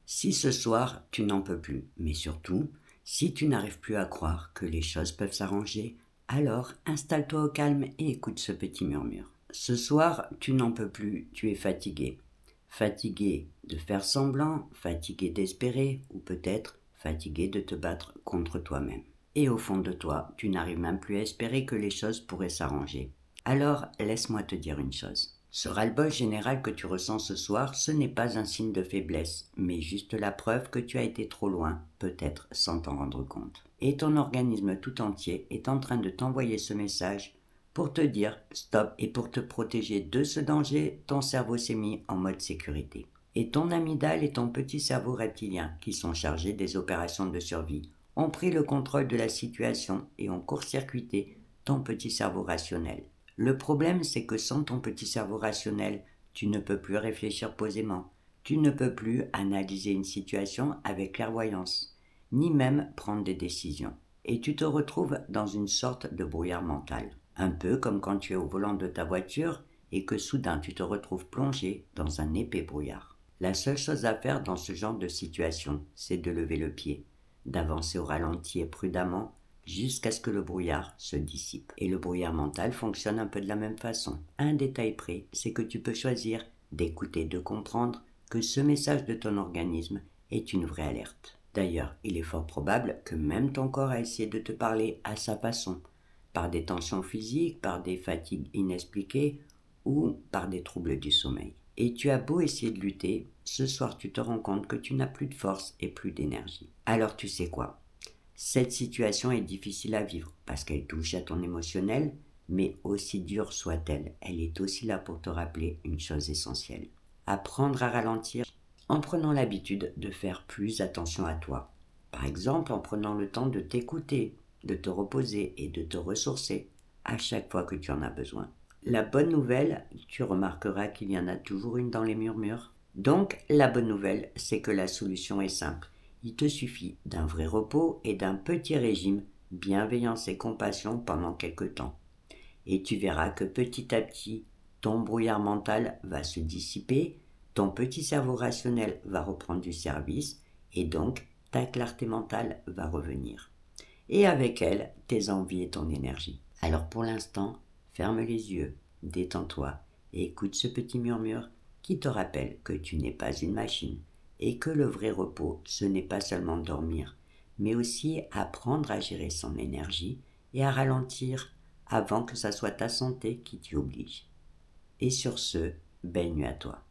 Si ce soir tu n'en peux plus, mais surtout, si tu n'arrives plus à croire que les choses peuvent s'arranger, alors installe-toi au calme et écoute ce petit murmure. Ce soir, tu n'en peux plus, tu es fatigué. Fatigué de faire semblant, fatigué d'espérer, ou peut-être fatigué de te battre contre toi-même. Et au fond de toi, tu n'arrives même plus à espérer que les choses pourraient s'arranger. Alors, laisse-moi te dire une chose. Ce ras-le-bol général que tu ressens ce soir, ce n'est pas un signe de faiblesse, mais juste la preuve que tu as été trop loin, peut-être sans t'en rendre compte. Et ton organisme tout entier est en train de t'envoyer ce message pour te dire stop et pour te protéger de ce danger, ton cerveau s'est mis en mode sécurité. Et ton amygdale et ton petit cerveau reptilien, qui sont chargés des opérations de survie, ont pris le contrôle de la situation et ont court-circuité ton petit cerveau rationnel. Le problème, c'est que sans ton petit cerveau rationnel, tu ne peux plus réfléchir posément, tu ne peux plus analyser une situation avec clairvoyance, ni même prendre des décisions. Et tu te retrouves dans une sorte de brouillard mental. Un peu comme quand tu es au volant de ta voiture et que soudain tu te retrouves plongé dans un épais brouillard. La seule chose à faire dans ce genre de situation, c'est de lever le pied, d'avancer au ralenti et prudemment, jusqu'à ce que le brouillard se dissipe. Et le brouillard mental fonctionne un peu de la même façon. Un détail près, c'est que tu peux choisir d'écouter, de comprendre que ce message de ton organisme est une vraie alerte. D'ailleurs, il est fort probable que même ton corps a essayé de te parler à sa façon, par des tensions physiques, par des fatigues inexpliquées ou par des troubles du sommeil. Et tu as beau essayer de lutter, ce soir tu te rends compte que tu n'as plus de force et plus d'énergie. Alors tu sais quoi ? Cette situation est difficile à vivre parce qu'elle touche à ton émotionnel, mais aussi dure soit-elle, elle est aussi là pour te rappeler une chose essentielle. Apprendre à ralentir en prenant l'habitude de faire plus attention à toi. Par exemple, en prenant le temps de t'écouter, de te reposer et de te ressourcer à chaque fois que tu en as besoin. La bonne nouvelle, tu remarqueras qu'il y en a toujours une dans les murmures. Donc, la bonne nouvelle, c'est que la solution est simple. Il te suffit d'un vrai repos et d'un petit régime, bienveillance et compassion pendant quelque temps. Et tu verras que petit à petit, ton brouillard mental va se dissiper, ton petit cerveau rationnel va reprendre du service et donc ta clarté mentale va revenir. Et avec elle, tes envies et ton énergie. Alors pour l'instant, ferme les yeux, détends-toi et écoute ce petit murmure qui te rappelle que tu n'es pas une machine et que le vrai repos, ce n'est pas seulement dormir, mais aussi apprendre à gérer son énergie et à ralentir avant que ça soit ta santé qui t'y oblige. Et sur ce, belle nuit à toi.